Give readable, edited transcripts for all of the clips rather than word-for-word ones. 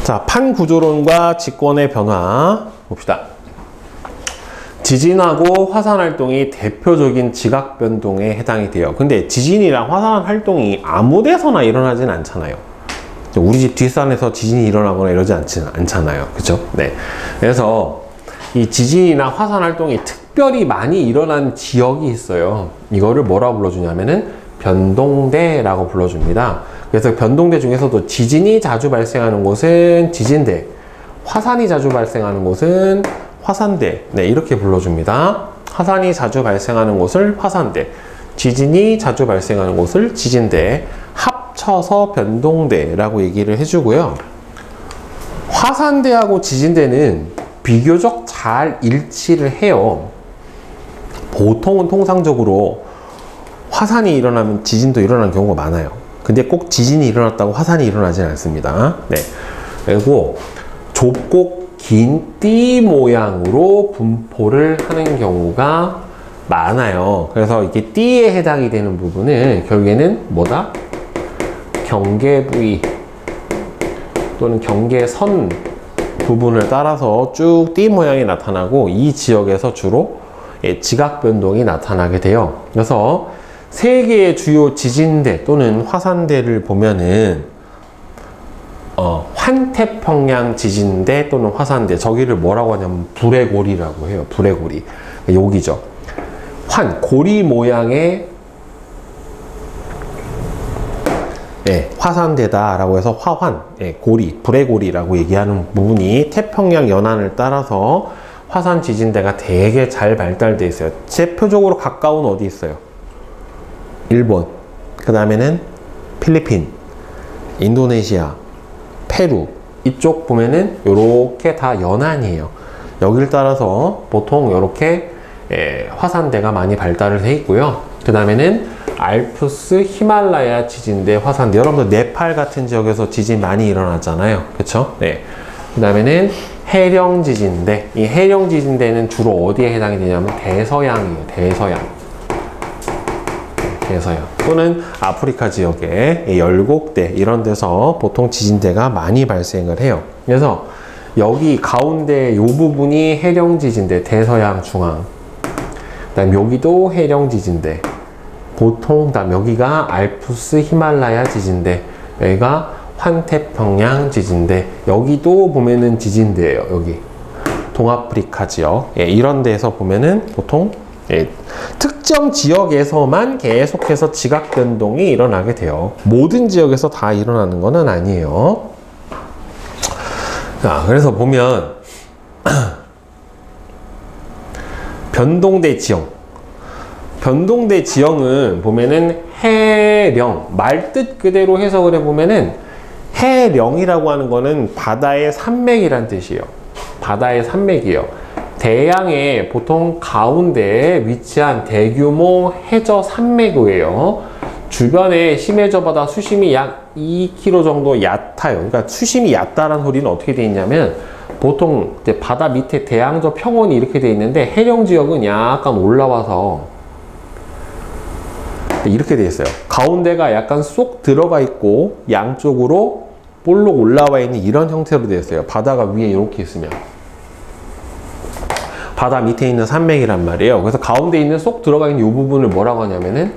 자, 판 구조론과 직권의 변화 봅시다. 지진하고 화산 활동이 대표적인 지각 변동에 해당이 돼요. 근데 지진이랑 화산 활동이 아무 데서나 일어나진 않잖아요. 우리 집 뒷산에서 지진이 일어나거나 이러지 않잖아요. 그죠? 네. 그래서 이 지진이나 화산 활동이 특별히 많이 일어난 지역이 있어요. 이거를 뭐라고 불러주냐면은 변동대라고 불러줍니다. 그래서 변동대 중에서도 지진이 자주 발생하는 곳은 지진대, 화산이 자주 발생하는 곳은 화산대, 네, 이렇게 불러줍니다. 화산이 자주 발생하는 곳을 화산대, 지진이 자주 발생하는 곳을 지진대, 합쳐서 변동대라고 얘기를 해주고요. 화산대하고 지진대는 비교적 잘 일치를 해요. 보통은 통상적으로 화산이 일어나면 지진도 일어나는 경우가 많아요. 근데 꼭 지진이 일어났다고 화산이 일어나진 않습니다. 네. 그리고 좁고 긴 띠 모양으로 분포를 하는 경우가 많아요. 그래서 이게 띠에 해당이 되는 부분은 결국에는 뭐다? 경계 부위 또는 경계선 부분을 따라서 쭉 띠 모양이 나타나고 이 지역에서 주로 지각 변동이 나타나게 돼요. 그래서 세 개의 주요 지진대 또는 화산대를 보면은 환태평양 지진대 또는 화산대, 저기를 뭐라고 하냐면 불의 고리라고 해요. 불의 고리. 여기죠. 고리 모양의 화산대다라고 해서 화환, 고리, 불의 고리라고 얘기하는 부분이 태평양 연안을 따라서 화산 지진대가 되게 잘 발달되어 있어요. 대표적으로 가까운 어디 있어요? 일본, 그 다음에는 필리핀, 인도네시아, 페루, 이쪽 보면은 요렇게 다 연안이에요. 여기를 따라서 보통 요렇게 화산대가 많이 발달을 해 있고요. 그 다음에는 알프스, 히말라야 지진대, 화산대. 여러분들 네팔 같은 지역에서 지진 많이 일어났잖아요. 그쵸? 네. 그 다음에는 해령 지진대. 이 해령 지진대는 주로 어디에 해당이 되냐면 대서양이에요. 대서양. 또는 아프리카 지역의 열곡대 이런 데서 보통 지진대가 많이 발생을 해요. 그래서 여기 가운데 이 부분이 해령 지진대, 대서양 중앙. 그다음 여기도 해령 지진대. 보통 그다음 여기가 알프스 히말라야 지진대. 여기가 환태평양 지진대. 여기도 보면은 지진대예요. 여기 동아프리카 지역. 이런 데서 보면은 보통 특정 지역에서만 계속해서 지각 변동이 일어나게 돼요. 모든 지역에서 다 일어나는 것은 아니에요. 자, 그래서 보면 변동대 지형. 변동대 지형은 보면은 해령, 말뜻 그대로 해석을 해보면은 해령이라고 하는 거는 바다의 산맥이란 뜻이에요. 바다의 산맥이에요. 대양의 보통 가운데에 위치한 대규모 해저 산맥이에요. 주변에 심해저 바다 수심이 약 2km 정도 얕아요. 그러니까 수심이 얕다라는 소리는 어떻게 되어 있냐면 보통 이제 바다 밑에 대양저 평원이 이렇게 되어 있는데 해령 지역은 약간 올라와서 이렇게 되어 있어요. 가운데가 약간 쏙 들어가 있고 양쪽으로 볼록 올라와 있는 이런 형태로 되어 있어요. 바다가 위에 이렇게 있으면. 바다 밑에 있는 산맥이란 말이에요. 그래서 가운데 있는 쏙 들어가 있는 이 부분을 뭐라고 하냐면은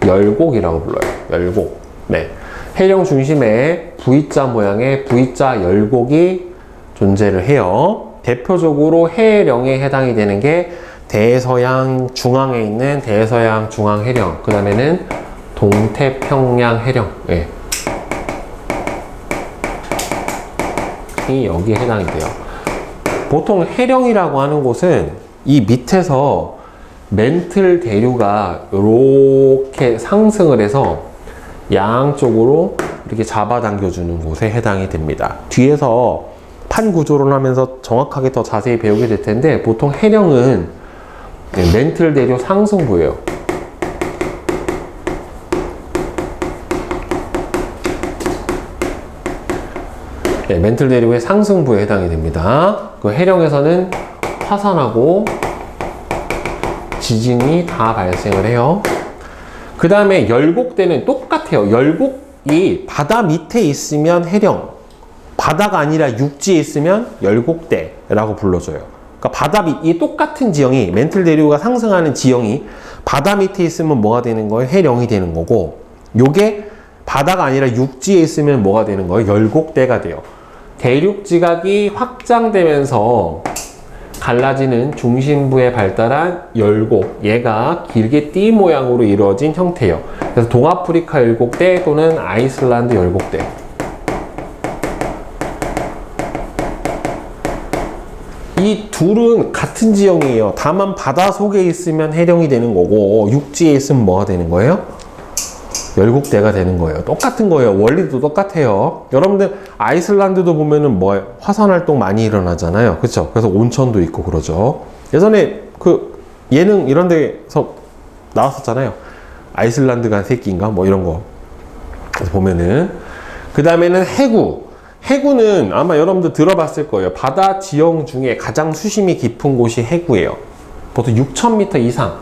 열곡이라고 불러요. 열곡. 네. 해령 중심에 V자 모양의 V자 열곡이 존재를 해요. 대표적으로 해령에 해당이 되는 게 대서양 중앙에 있는 대서양 중앙 해령. 그 다음에는 동태평양 해령. 네. 이 여기에 해당이 돼요. 보통 해령이라고 하는 곳은 이 밑에서 멘틀 대류가 이렇게 상승을 해서 양쪽으로 이렇게 잡아당겨주는 곳에 해당이 됩니다. 뒤에서 판 구조론 하면서 정확하게 더 자세히 배우게 될 텐데 보통 해령은 멘틀 대류 상승부예요. 멘틀 대류의 상승부에 해당이 됩니다. 그 해령에서는 화산하고 지진이 다 발생을 해요. 그 다음에 열곡대는 똑같아요. 열곡이 바다 밑에 있으면 해령, 바다가 아니라 육지에 있으면 열곡대라고 불러줘요. 그러니까 바다 밑, 이 똑같은 지형이, 멘틀 대류가 상승하는 지형이 바다 밑에 있으면 뭐가 되는 거예요? 해령이 되는 거고, 요게 바다가 아니라 육지에 있으면 뭐가 되는 거예요? 열곡대가 돼요. 대륙 지각이 확장되면서 갈라지는 중심부에 발달한 열곡, 얘가 길게 띠 모양으로 이루어진 형태예요. 그래서 동아프리카 열곡대 또는 아이슬란드 열곡대. 이 둘은 같은 지형이에요. 다만 바다 속에 있으면 해령이 되는 거고, 육지에 있으면 뭐가 되는 거예요? 열곡대가 되는 거예요. 똑같은 거예요. 원리도 똑같아요. 여러분들 아이슬란드도 보면은 뭐예요? 화산 활동 많이 일어나잖아요. 그렇죠? 그래서 온천도 있고 그러죠. 예전에 그 예능 이런 데서 나왔었잖아요. 아이슬란드 간 새끼인가? 뭐 이런 거. 그래서 보면은 그 다음에는 해구. 해구는 아마 여러분들 들어봤을 거예요. 바다 지형 중에 가장 수심이 깊은 곳이 해구예요. 보통 6,000m 이상.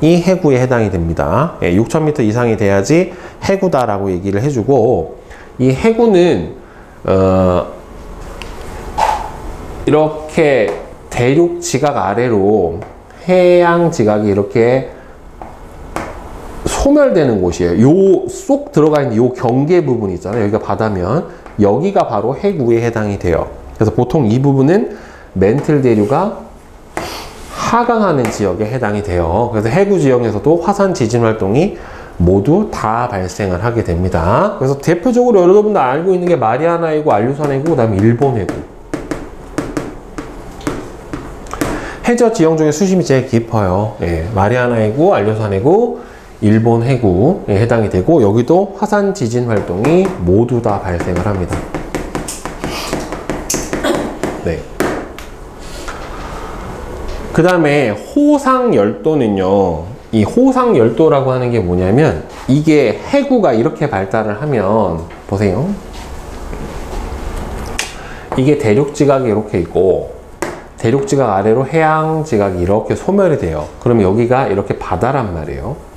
이 해구에 해당이 됩니다. 6,000m 이상이 돼야지 해구다라고 얘기를 해주고, 이 해구는 이렇게 대륙 지각 아래로 해양 지각이 이렇게 소멸되는 곳이에요. 요 쏙 들어가 있는 요 경계 부분 있잖아요. 여기가 바다면 여기가 바로 해구에 해당이 돼요. 그래서 보통 이 부분은 멘틀 대류가 하강하는 지역에 해당이 돼요. 그래서 해구 지역에서도 화산 지진 활동이 모두 다 발생을 하게 됩니다. 그래서 대표적으로 여러분들 알고 있는 게 마리아나 해구, 알루산 해구, 그 다음에 일본 해구. 해저 지형 중에 수심이 제일 깊어요. 예, 마리아나 해구, 알루산 해구, 일본 해구에 해당이 되고, 여기도 화산 지진 활동이 모두 다 발생을 합니다. 네. 그 다음에 호상열도는요, 이 호상열도라고 하는 게 뭐냐면, 이게 해구가 이렇게 발달을 하면, 보세요. 이게 대륙지각이 이렇게 있고, 대륙지각 아래로 해양지각이 이렇게 소멸이 돼요. 그러면 여기가 이렇게 바다란 말이에요.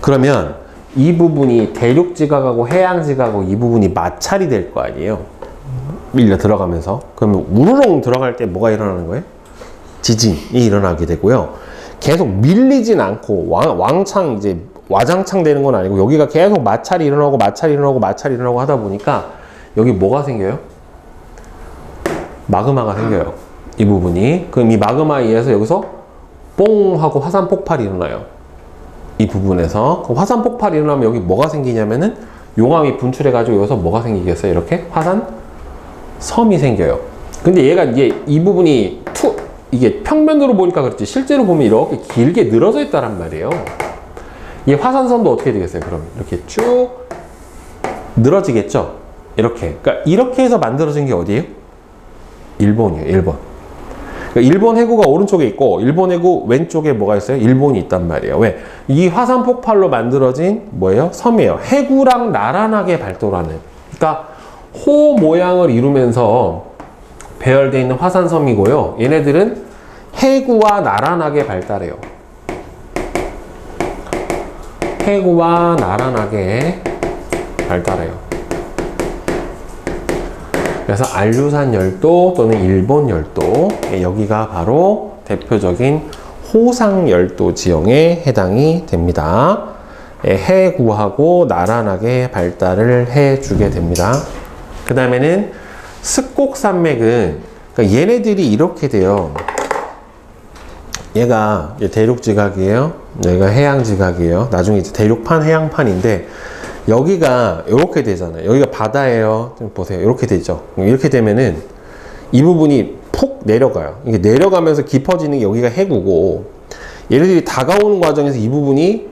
그러면 이 부분이 대륙지각하고 해양지각하고 이 부분이 마찰이 될 거 아니에요. 밀려 들어가면서. 그러면 우르렁 들어갈 때 뭐가 일어나는 거예요? 지진이 일어나게 되고요. 계속 밀리진 않고 왕창 이제 와장창 되는 건 아니고, 여기가 계속 마찰이 일어나고 마찰이 일어나고 마찰이 일어나고 하다 보니까 여기 뭐가 생겨요? 마그마가 생겨요. 이 부분이. 그럼 이 마그마에 의해서 여기서 뽕 하고 화산 폭발이 일어나요. 이 부분에서. 화산 폭발이 일어나면 여기 뭐가 생기냐면은 용암이 분출해 가지고 여기서 뭐가 생기겠어요? 이렇게 화산 섬이 생겨요. 근데 얘가 이제 이 부분이 이게 평면으로 보니까 그렇지, 실제로 보면 이렇게 길게 늘어져 있다란 말이에요. 이 화산섬도 어떻게 되겠어요? 그럼 이렇게 쭉 늘어지겠죠? 이렇게. 그러니까 이렇게 해서 만들어진 게 어디예요? 일본이에요. 일본. 그러니까 일본 해구가 오른쪽에 있고, 일본 해구 왼쪽에 뭐가 있어요? 일본이 있단 말이에요. 왜? 이 화산 폭발로 만들어진 뭐예요? 섬이에요. 해구랑 나란하게 발달하는. 그러니까 호 모양을 이루면서 배열되어 있는 화산섬이고요. 얘네들은 해구와 나란하게 발달해요. 해구와 나란하게 발달해요. 그래서 알루산 열도 또는 일본 열도, 여기가 바로 대표적인 호상 열도 지형에 해당이 됩니다. 해구하고 나란하게 발달을 해주게 됩니다. 그 다음에는 습곡산맥은, 그러니까 얘네들이 이렇게 돼요. 얘가 대륙지각이에요. 여기가 해양지각이에요. 나중에 이제 대륙판, 해양판인데, 여기가 이렇게 되잖아요. 여기가 바다예요. 좀 보세요. 이렇게 되죠. 이렇게 되면은 이 부분이 푹 내려가요. 이게 내려가면서 깊어지는 게 여기가 해구고, 얘네들이 다가오는 과정에서 이 부분이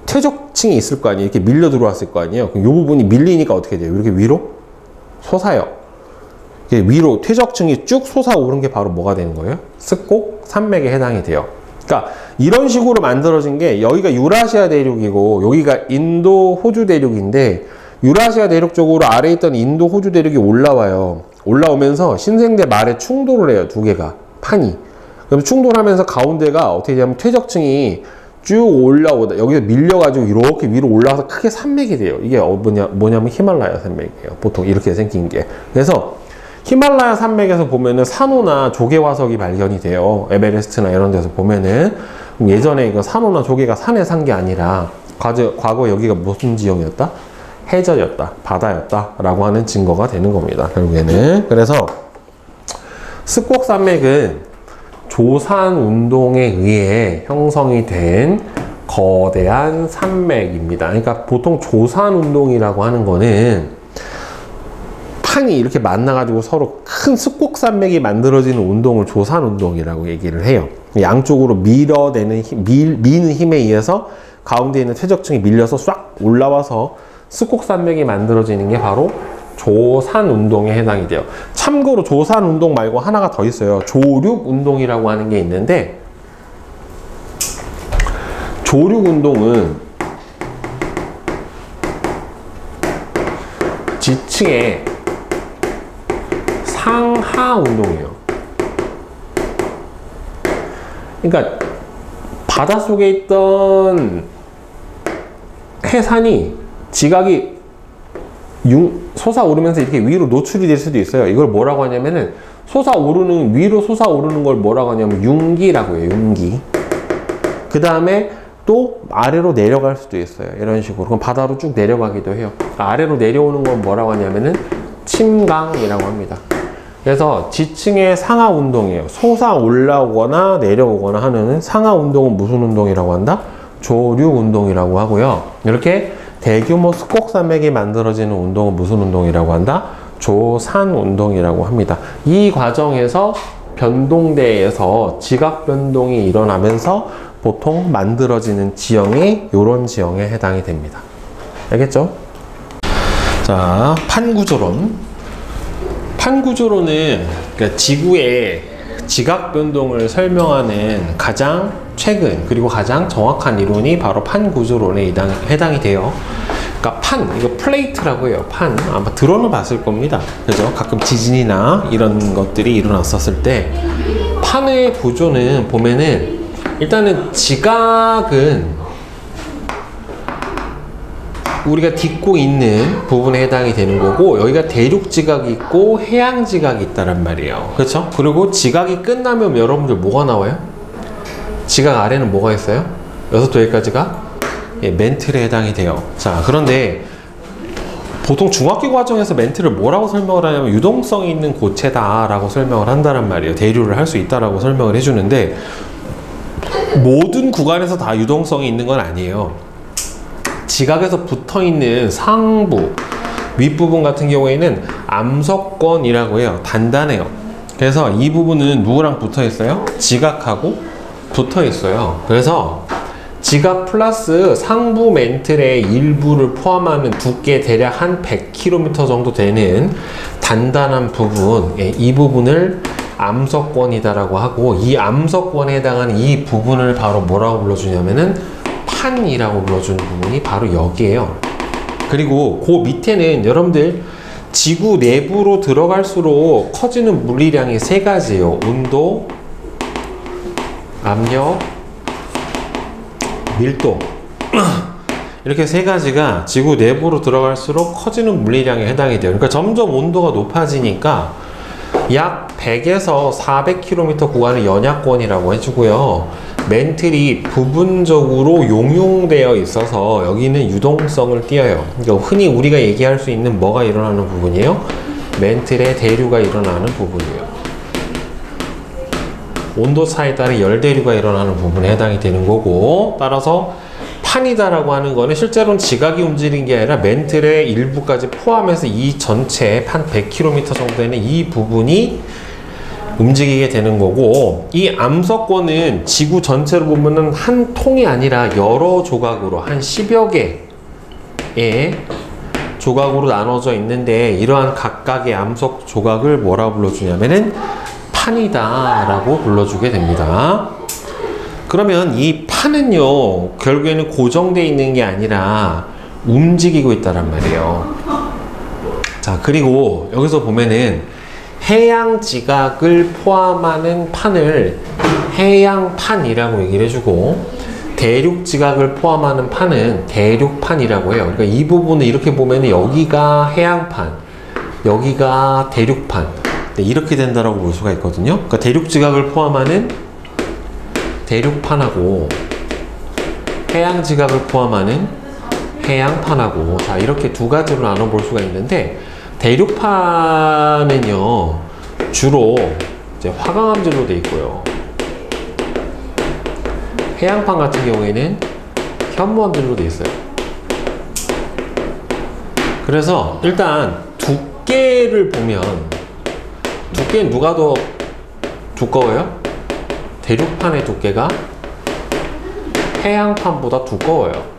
퇴적층이 있을 거 아니에요. 이렇게 밀려 들어왔을 거 아니에요. 그럼 이 부분이 밀리니까 어떻게 돼요? 이렇게 위로 솟아요. 위로 퇴적층이 쭉 솟아오른 게 바로 뭐가 되는 거예요? 습곡 산맥에 해당이 돼요. 그러니까 이런 식으로 만들어진 게, 여기가 유라시아 대륙이고 여기가 인도 호주 대륙인데, 유라시아 대륙 쪽으로 아래에 있던 인도 호주 대륙이 올라와요. 올라오면서 신생대 말에 충돌을 해요. 두 개가 판이. 그럼 충돌하면서 가운데가 어떻게 되냐면 퇴적층이 쭉 올라오다 여기서 밀려가지고 이렇게 위로 올라와서 크게 산맥이 돼요. 이게 뭐냐면 히말라야 산맥이에요. 보통 이렇게 생긴 게. 그래서 히말라야 산맥에서 보면은 산호나 조개 화석이 발견이 돼요. 에베레스트나 이런 데서 보면은. 예전에 이거 산호나 조개가 산에 산 게 아니라 과거 여기가 무슨 지형이었다? 해저였다, 바다였다 라고 하는 증거가 되는 겁니다. 결국에는. 그래서 습곡산맥은 조산 운동에 의해 형성이 된 거대한 산맥입니다. 그러니까 보통 조산 운동이라고 하는 거는 판이 이렇게 만나가지고 서로 큰 습곡산맥이 만들어지는 운동을 조산 운동이라고 얘기를 해요. 양쪽으로 밀어내는 미는 힘에 의해서 가운데 있는 퇴적층이 밀려서 싹 올라와서 습곡산맥이 만들어지는 게 바로 조산운동에 해당이 돼요. 참고로 조산운동 말고 하나가 더 있어요. 조륙운동이라고 하는 게 있는데, 조륙운동은 지층의 상하운동이에요. 그러니까 바닷속에 있던 해산이 지각이 솟아오르면서 이렇게 위로 노출이 될 수도 있어요. 이걸 뭐라고 하냐면은 위로 솟아오르는 걸 뭐라고 하냐면 융기라고 해요. 융기. 그 다음에 또 아래로 내려갈 수도 있어요. 이런 식으로. 그럼 바다로 쭉 내려가기도 해요. 아래로 내려오는 건 뭐라고 하냐면은 침강이라고 합니다. 그래서 지층의 상하 운동이에요. 솟아 올라오거나 내려오거나 하는 상하 운동은 무슨 운동이라고 한다? 조륙 운동이라고 하고요. 이렇게 대규모 습곡산맥이 만들어지는 운동은 무슨 운동이라고 한다? 조산 운동이라고 합니다. 이 과정에서 변동대에서 지각 변동이 일어나면서 보통 만들어지는 지형이 이런 지형에 해당이 됩니다. 알겠죠? 자, 판구조론. 판구조론은 그러니까 지구의 지각 변동을 설명하는 가장 최근 그리고 가장 정확한 이론이 바로 판구조론에 해당이 돼요. 그러니까 이거 플레이트라고 해요. 아마 들어는 봤을 겁니다. 그죠? 가끔 지진이나 이런 것들이 일어났었을 때 판의 구조는 보면은 일단은 지각은 우리가 딛고 있는 부분에 해당이 되는 거고, 여기가 대륙 지각이 있고 해양 지각이 있다란 말이에요. 그렇죠? 그리고 지각이 끝나면 여러분들 뭐가 나와요? 지각 아래는 뭐가 있어요? 여기서부터 여기까지가 멘틀에 해당이 돼요. 자, 그런데 보통 중학교 과정에서 멘틀을 뭐라고 설명을 하냐면 유동성이 있는 고체다 라고 설명을 한다란 말이에요. 대류를 할 수 있다라고 설명을 해주는데, 모든 구간에서 다 유동성이 있는 건 아니에요. 지각에서 붙어있는 상부, 윗부분 같은 경우에는 암석권이라고 해요. 단단해요. 그래서 이 부분은 누구랑 붙어있어요? 지각하고 붙어있어요. 그래서 지각 플러스 상부 멘틀의 일부를 포함하는 두께 대략 한 100km 정도 되는 단단한 부분, 이 부분을 암석권이다라고 하고, 이 암석권에 해당하는 이 부분을 바로 뭐라고 불러주냐면은 판이라고 불러주는 부분이 바로 여기에요. 그리고 그 밑에는 여러분들 지구 내부로 들어갈수록 커지는 물리량이 세 가지예요. 온도, 압력, 밀도. 이렇게 세 가지가 지구 내부로 들어갈수록 커지는 물리량에 해당이 돼요. 그러니까 점점 온도가 높아지니까 약 100에서 400km 구간을 연약권이라고 해주고요. 멘틀이 부분적으로 용융되어 있어서 여기는 유동성을 띄어요. 그러니까 흔히 우리가 얘기할 수 있는 뭐가 일어나는 부분이에요? 멘틀의 대류가 일어나는 부분이에요. 온도 차에 따라 열대류가 일어나는 부분에 해당이 되는 거고, 따라서 판이다라고 하는 거는 실제로는 지각이 움직이는 게 아니라 멘틀의 일부까지 포함해서 이 전체 한 100km 정도 되는 이 부분이 움직이게 되는 거고, 이 암석권은 지구 전체로 보면은 한 통이 아니라 여러 조각으로 한 10여 개의 조각으로 나눠져 있는데, 이러한 각각의 암석 조각을 뭐라고 불러주냐면은 판이다 라고 불러주게 됩니다. 그러면 이 판은요, 결국에는 고정되어 있는 게 아니라 움직이고 있다란 말이에요. 자, 그리고 여기서 보면은 해양 지각을 포함하는 판을 해양판이라고 얘기를 해주고, 대륙 지각을 포함하는 판은 대륙판이라고 해요. 그러니까 이 부분을 이렇게 보면 여기가 해양판, 여기가 대륙판, 네, 이렇게 된다라고 볼 수가 있거든요. 그러니까 대륙 지각을 포함하는 대륙판하고 해양 지각을 포함하는 해양판하고, 자, 이렇게 두 가지로 나눠볼 수가 있는데, 대륙판은요 주로 이제 화강암질로 되어 있고요, 해양판 같은 경우에는 현무암질로 되어 있어요. 그래서 일단 두께를 보면, 두께는 누가 더 두꺼워요? 대륙판의 두께가 해양판보다 두꺼워요.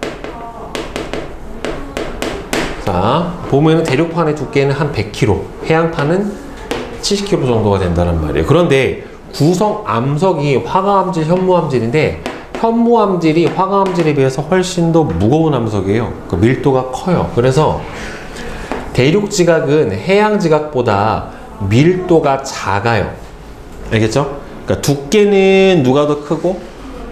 자, 보면은 대륙판의 두께는 한 100kg, 해양판은 70kg 정도가 된다는 말이에요. 그런데 구성 암석이 화강암질, 현무암질인데, 현무암질이 화강암질에 비해서 훨씬 더 무거운 암석이에요. 그 밀도가 커요. 그래서 대륙 지각은 해양 지각보다 밀도가 작아요. 알겠죠? 그러니까 두께는 누가 더 크고,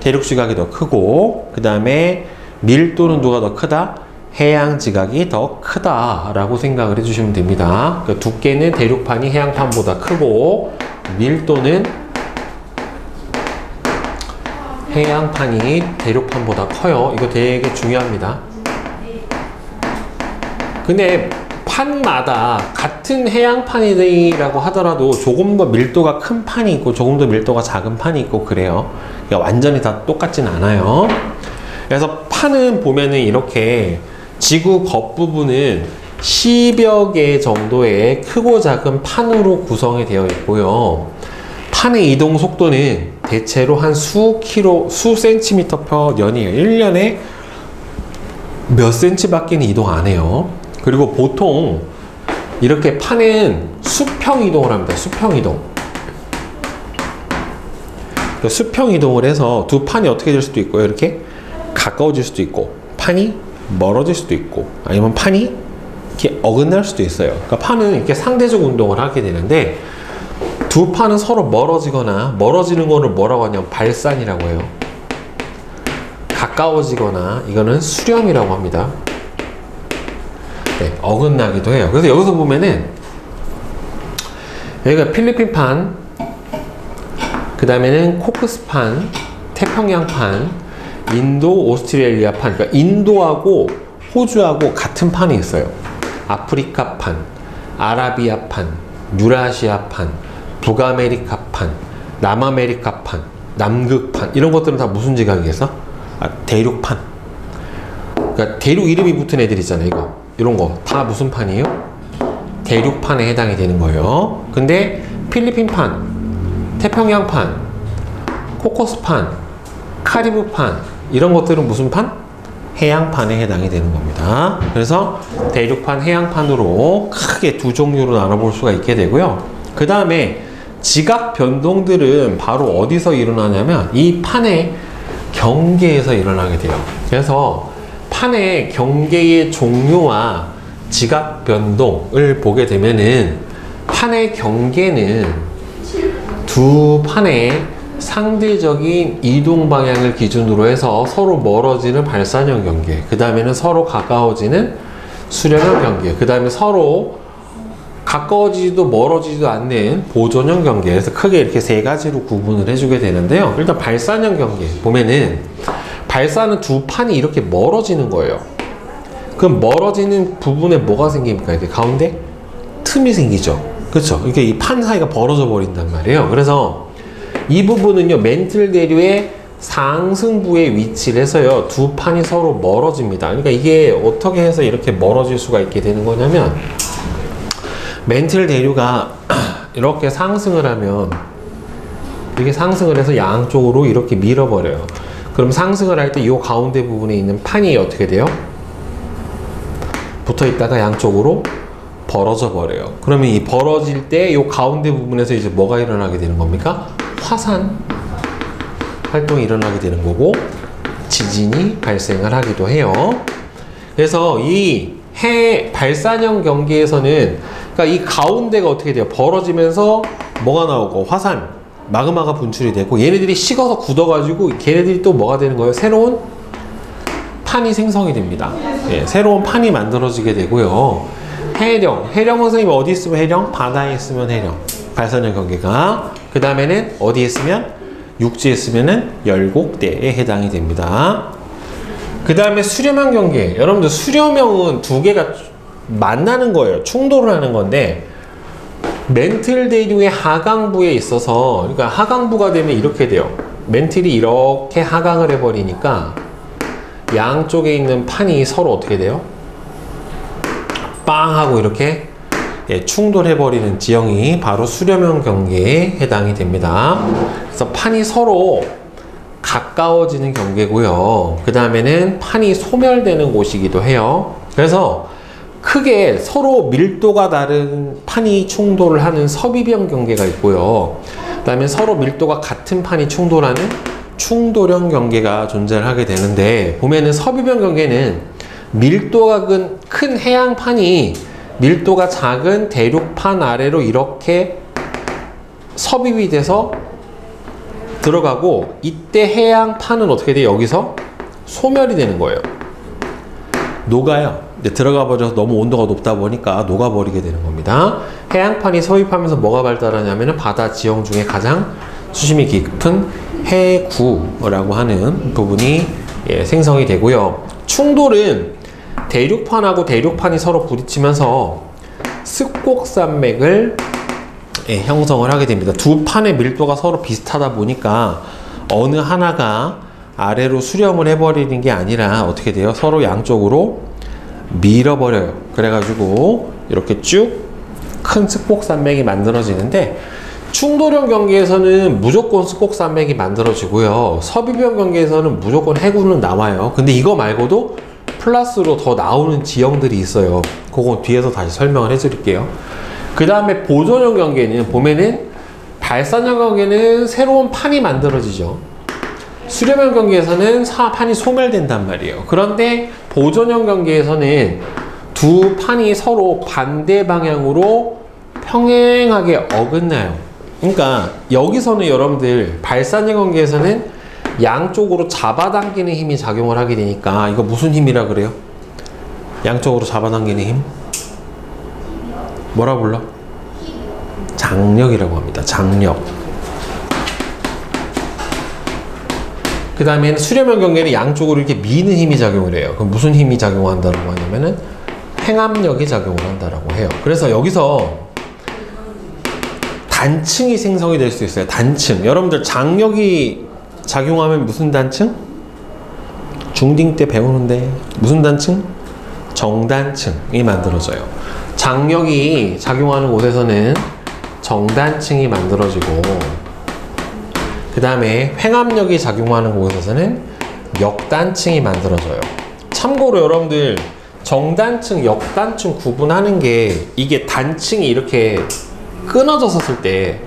대륙 지각이 더 크고, 그 다음에 밀도는 누가 더 크다? 해양 지각이 더 크다라고 생각을 해주시면 됩니다. 그러니까 두께는 대륙판이 해양판보다 크고, 밀도는 해양판이 대륙판보다 커요. 이거 되게 중요합니다. 근데 판마다 같은 해양판이라고 하더라도 조금 더 밀도가 큰 판이 있고 조금 더 밀도가 작은 판이 있고 그래요. 그러니까 완전히 다 똑같진 않아요. 그래서 판은 보면은 이렇게 지구 겉부분은 10여 개 정도의 크고 작은 판으로 구성이 되어 있고요. 판의 이동 속도는 대체로 한 수 센티미터 per 년이에요. 1년에 몇 센치밖에 이동 안 해요. 그리고 보통 이렇게 판은 수평 이동을 합니다. 수평 이동. 수평 이동을 해서 두 판이 어떻게 될 수도 있고요. 이렇게 가까워질 수도 있고, 판이 멀어질 수도 있고, 아니면 판이 이렇게 어긋날 수도 있어요. 그러니까 판은 이렇게 상대적 운동을 하게 되는데, 두 판은 서로 멀어지거나, 멀어지는 거를 뭐라고 하냐면 발산이라고 해요. 가까워지거나, 이거는 수렴이라고 합니다. 네, 어긋나기도 해요. 그래서 여기서 보면은 여기가 필리핀판, 그 다음에는 코크스판, 태평양판, 인도, 오스트레일리아판. 그러니까 인도하고 호주하고 같은 판이 있어요. 아프리카판, 아라비아판, 유라시아판, 북아메리카판, 남아메리카판, 남극판, 이런 것들은 다 무슨 지각이겠어? 대륙판. 그러니까 대륙 이름이 붙은 애들 있잖아요. 이런 거 다 무슨 판이에요? 대륙판에 해당이 되는 거예요. 근데 필리핀판, 태평양판, 코코스판, 카리브판, 이런 것들은 무슨 판? 해양판에 해당이 되는 겁니다. 그래서 대륙판, 해양판으로 크게 두 종류로 나눠볼 수가 있게 되고요. 그 다음에 지각 변동들은 바로 어디서 일어나냐면 이 판의 경계에서 일어나게 돼요. 그래서 판의 경계의 종류와 지각 변동을 보게 되면은, 판의 경계는 두 판의 상대적인 이동 방향을 기준으로 해서 서로 멀어지는 발산형 경계, 그 다음에는 서로 가까워지는 수렴형 경계, 그 다음에 서로 가까워지지도 멀어지지도 않는 보존형 경계에서 크게 이렇게 세 가지로 구분을 해주게 되는데요. 일단 발산형 경계 보면은, 발산은 두 판이 이렇게 멀어지는 거예요. 그럼 멀어지는 부분에 뭐가 생깁니까? 이렇게 가운데 틈이 생기죠. 그렇죠? 이렇게 이 판 사이가 벌어져 버린단 말이에요. 그래서 이 부분은요, 멘틀 대류의 상승부에 위치를 해서요, 두 판이 서로 멀어집니다. 그러니까 이게 어떻게 해서 이렇게 멀어질 수가 있게 되는 거냐면, 멘틀 대류가 이렇게 상승을 하면, 이렇게 상승을 해서 양쪽으로 이렇게 밀어버려요. 그럼 상승을 할 때 이 가운데 부분에 있는 판이 어떻게 돼요? 붙어 있다가 양쪽으로 벌어져 버려요. 그러면 이 벌어질 때 이 가운데 부분에서 이제 뭐가 일어나게 되는 겁니까? 화산 활동이 일어나게 되는 거고, 지진이 발생을 하기도 해요. 그래서 이 발산형 경계에서는, 그러니까 이 가운데가 어떻게 돼요? 벌어지면서 뭐가 나오고, 화산, 마그마가 분출이 되고 얘네들이 식어서 굳어가지고 걔네들이 또 뭐가 되는 거예요? 새로운 판이 생성이 됩니다. 예, 새로운 판이 만들어지게 되고요. 해령은 선생님 어디 있으면 해령? 바다에 있으면 해령. 발산형 경계가. 그 다음에는 어디에 있으면? 육지에 있으면은 열곡대에 해당이 됩니다. 그 다음에 수렴형 경계. 여러분들 수렴형은 두 개가 만나는 거예요. 충돌을 하는 건데 멘틀 대류의 하강부에 있어서, 그러니까 하강부가 되면 이렇게 돼요. 멘틀이 이렇게 하강을 해버리니까 양쪽에 있는 판이 서로 어떻게 돼요? 빵 하고 이렇게 충돌해버리는 지형이 바로 수렴형 경계에 해당이 됩니다. 그래서 판이 서로 가까워지는 경계고요. 그 다음에는 판이 소멸되는 곳이기도 해요. 그래서 크게 서로 밀도가 다른 판이 충돌을 하는 섭입형 경계가 있고요. 그 다음에 서로 밀도가 같은 판이 충돌하는 충돌형 경계가 존재를 하게 되는데, 보면은 섭입형 경계는 밀도가 큰 해양판이 밀도가 작은 대륙판 아래로 이렇게 섭입이 돼서 들어가고, 이때 해양판은 어떻게 돼요? 여기서 소멸이 되는 거예요. 녹아요. 이제 들어가 버려서 너무 온도가 높다 보니까 녹아버리게 되는 겁니다. 해양판이 서입하면서 뭐가 발달하냐면은 바다 지형 중에 가장 수심이 깊은 해구라고 하는 부분이 생성이 되고요. 충돌은 대륙판하고 대륙판이 서로 부딪히면서 습곡산맥을 형성을 하게 됩니다. 두 판의 밀도가 서로 비슷하다 보니까 어느 하나가 아래로 수렴을 해버리는 게 아니라 어떻게 돼요? 서로 양쪽으로 밀어버려요. 그래가지고 이렇게 쭉 큰 습곡산맥이 만들어지는데, 충돌형 경계에서는 무조건 습곡산맥이 만들어지고요. 섭입형 경계에서는 무조건 해구는 나와요. 근데 이거 말고도 플러스로 더 나오는 지형들이 있어요. 그건 뒤에서 다시 설명을 해드릴게요. 그 다음에 보존형 경계는 보면은 발산형 경계는 새로운 판이 만들어지죠. 수렴형 경계에서는 판이 소멸된단 말이에요. 그런데 보존형 경계에서는 두 판이 서로 반대 방향으로 평행하게 어긋나요. 그러니까 여기서는 여러분들 발산형 경계에서는 양쪽으로 잡아당기는 힘이 작용을 하게 되니까, 이거 무슨 힘이라 그래요? 양쪽으로 잡아당기는 힘? 뭐라 불러? 장력이라고 합니다. 장력. 그 다음에는 수렴형 경계는 양쪽으로 이렇게 미는 힘이 작용을 해요. 그럼 무슨 힘이 작용한다고 하냐면은 횡압력이 작용을 한다라고 해요. 그래서 여기서 단층이 생성이 될 수 있어요. 단층. 여러분들 장력이 작용하면 무슨 단층? 중딩 때 배우는데 무슨 단층? 정단층이 만들어져요. 장력이 작용하는 곳에서는 정단층이 만들어지고, 그 다음에 횡압력이 작용하는 곳에서는 역단층이 만들어져요. 참고로 여러분들 정단층, 역단층 구분하는 게, 이게 단층이 이렇게 끊어졌었을 때,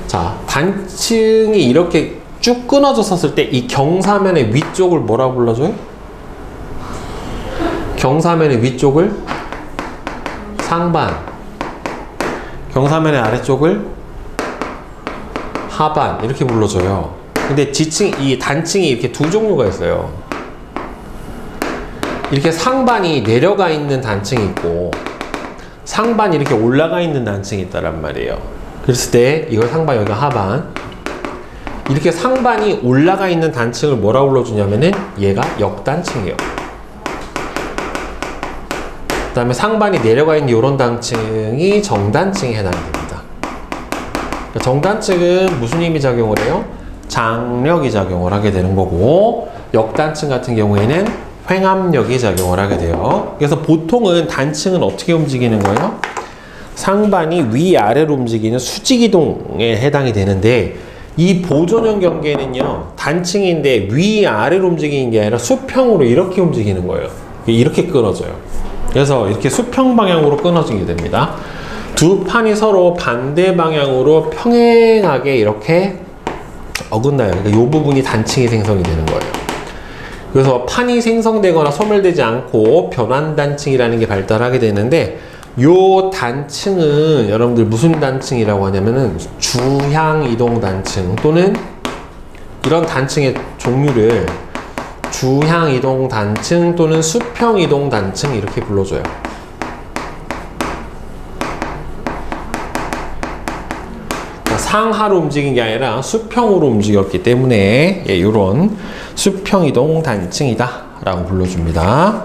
자, 단층이 이렇게 쭉 끊어졌었을 때 이 경사면의 위쪽을 뭐라 불러줘요? 경사면의 위쪽을 상반, 경사면의 아래쪽을 하반, 이렇게 불러줘요. 근데 이 단층이 이렇게 두 종류가 있어요. 이렇게 상반이 내려가 있는 단층이 있고, 상반이 이렇게 올라가 있는 단층이 있다란 말이에요. 그랬을 때 이걸 상반, 여기가 하반. 이렇게 상반이 올라가 있는 단층을 뭐라 불러주냐면은 얘가 역단층이에요. 그 다음에 상반이 내려가 있는 이런 단층이 정단층에 해당이 됩니다. 정단층은 무슨 힘이 작용을 해요? 장력이 작용을 하게 되는 거고, 역단층 같은 경우에는 횡압력이 작용을 하게 돼요. 그래서 보통은 단층은 어떻게 움직이는 거예요? 상반이 위아래로 움직이는 수직이동에 해당이 되는데, 이 보존형 경계는요, 단층인데 위아래로 움직이는 게 아니라 수평으로 이렇게 움직이는 거예요. 이렇게 끊어져요. 그래서 이렇게 수평 방향으로 끊어지게 됩니다. 두 판이 서로 반대 방향으로 평행하게 이렇게 어긋나요. 그러니까 이 부분이 단층이 생성이 되는 거예요. 그래서 판이 생성되거나 소멸되지 않고 변환단층이라는 게 발달하게 되는데, 요 단층은 여러분들 무슨 단층이라고 하냐면은 주향 이동 단층 또는 이런 단층의 종류를 주향 이동 단층 또는 수평 이동 단층 이렇게 불러줘요. 상하로 움직인 게 아니라 수평으로 움직였기 때문에 이런 수평 이동 단층이다 라고 불러줍니다.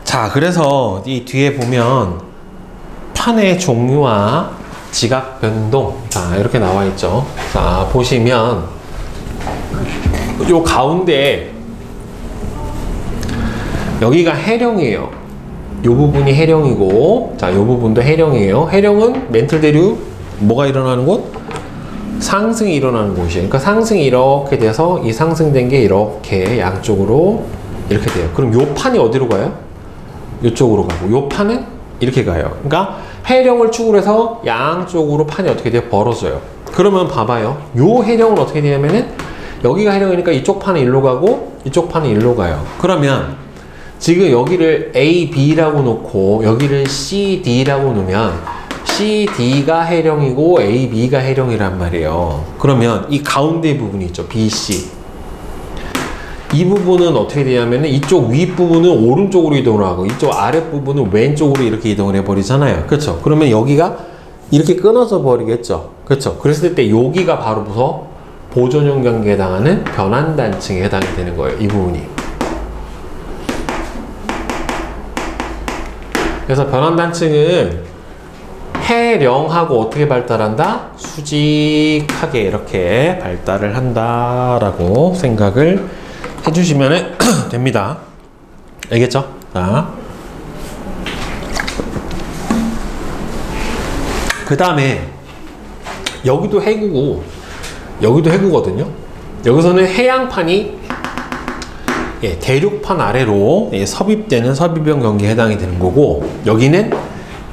자, 그래서 이 뒤에 보면 판의 종류와 지각 변동, 자 이렇게 나와 있죠. 자 보시면 요 가운데 여기가 해령이에요. 요 부분이 해령이고, 자 요 부분도 해령이에요. 해령은 멘틀 대류 뭐가 일어나는 곳? 상승이 일어나는 곳이에요. 그러니까 상승이 이렇게 돼서 이 상승된 게 이렇게 양쪽으로 이렇게 돼요. 그럼 요 판이 어디로 가요? 이쪽으로 가고, 요 판은 이렇게 가요. 그러니까 해령을 축으로 해서 양쪽으로 판이 어떻게 돼요? 벌어져요. 그러면 봐봐요. 요 해령은 어떻게 되냐면은 여기가 해령이니까 이쪽 판은 일로 가고 이쪽 판은 일로 가요. 그러면 지금 여기를 A, B라고 놓고 여기를 C, D라고 놓으면 C, D가 해령이고 A, B가 해령이란 말이에요. 그러면 이 가운데 부분이 있죠. B, C. 이 부분은 어떻게 되냐면 이쪽 윗부분은 오른쪽으로 이동을 하고 이쪽 아랫부분은 왼쪽으로 이렇게 이동을 해버리잖아요. 그렇죠? 그러면 여기가 이렇게 끊어져 버리겠죠. 그렇죠? 그랬을 때 여기가 바로 무서 보존용 경계에 해당하는 변환단층에 해당이 되는 거예요. 이 부분이. 그래서 변환단층은 해령하고 어떻게 발달한다? 수직하게 이렇게 발달을 한다라고 생각을 해주시면 됩니다. 알겠죠? 자, 그 다음에 여기도 해구고 여기도 해구거든요. 여기서는 해양판이 대륙판 아래로 섭입되는 섭입형 경계에 해당이 되는 거고, 여기는